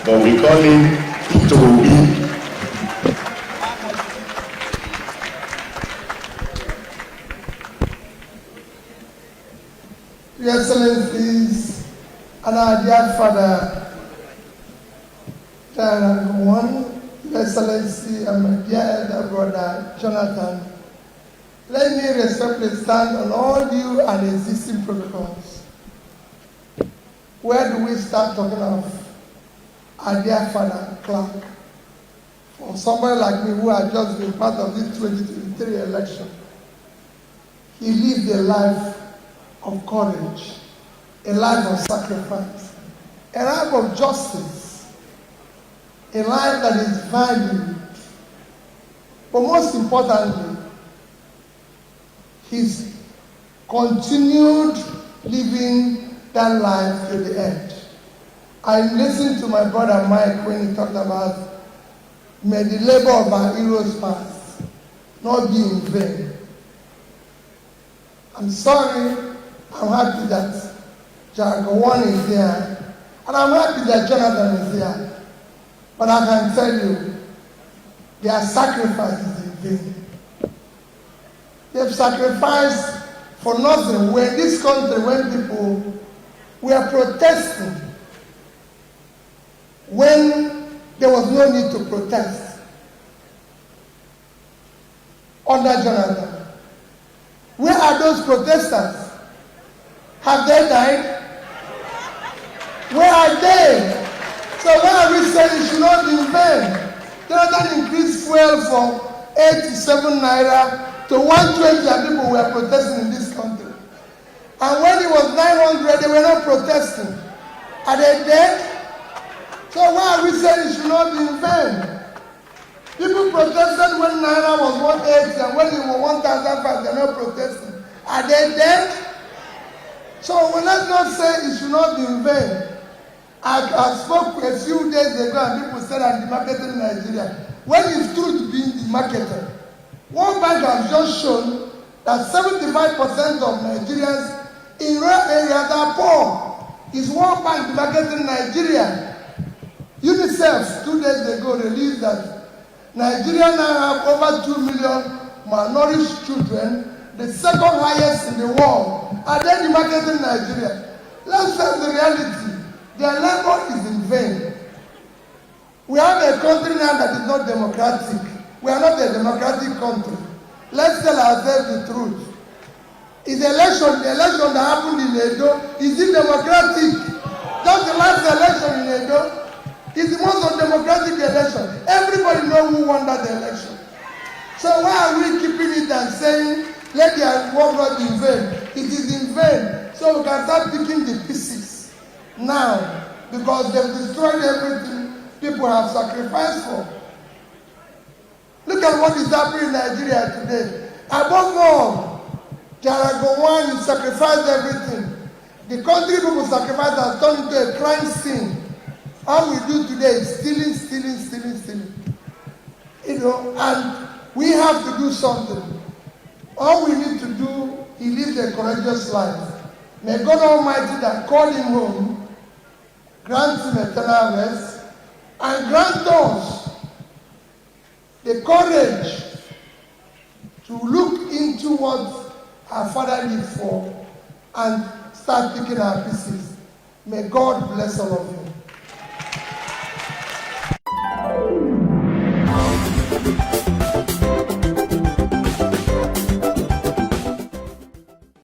but we call him Toby. Your Excellencies, and our dear Father, Your Excellency, and my dear elder brother, Jonathan, let me respectfully stand on all due and existing protocols. Where do we start talking of our dear Father, Clark? For somebody like me who has just been part of this 2023 election, he lived a life of courage, a life of sacrifice, a life of justice, a life that is valued. But most importantly, his continued living that life to the end. I listened to my brother Mike when he talked about, may the labor of our heroes past not be in vain. I'm sorry, I'm happy that Jagawan is here, and I'm happy that Jonathan is here. But I can tell you, their sacrifice is in vain. They've sacrificed for nothing. We're in this country when people were protesting, when there was no need to protest under Jonathan. Where are those protesters? Have they died? Where are they? So why are we saying it should not be in vain? Jonathan increased fuel from 87 naira to 120, and people were protesting in this country. And when it was 900, they were not protesting. Are they dead? So why are we saying it should not be in vain? People protested when naira was 180, and when it was 1,500, they're not protesting. Are they dead? So let's not say it should not be in vain. I spoke a few days ago and people said I'm demarketing Nigeria. When it's true to be demarketed, World Bank has just shown that 75% of Nigerians in rural areas are poor. Is World Bank demarketing Nigeria? UNICEF 2 days ago released that Nigeria now have over 2 million malnourished children, the second highest in the world. Are they demarketing Nigeria? Let's face the reality. Their labor is in vain. We have a country now that is not democratic. We are not a democratic country. Let's tell ourselves the truth. Is the election that happened in Edo, is it democratic? Just the last election in Edo is the most undemocratic election. Everybody knows who won that election. So why are we keeping it and saying, let their work not be in vain? It is in vain. So we can start picking the pieces now, because they've destroyed everything people have sacrificed for. Look at what is happening in Nigeria today. Above all, Jaragowan, you sacrificed everything. The country people sacrificed has turned into a crime scene. All we do today is stealing. You know, and we have to do something. All we need to do, he lived a courageous life. May God Almighty that called him home grant him eternal rest and grant us the courage to look into what our Father lived for and start picking our pieces. May God bless all of you.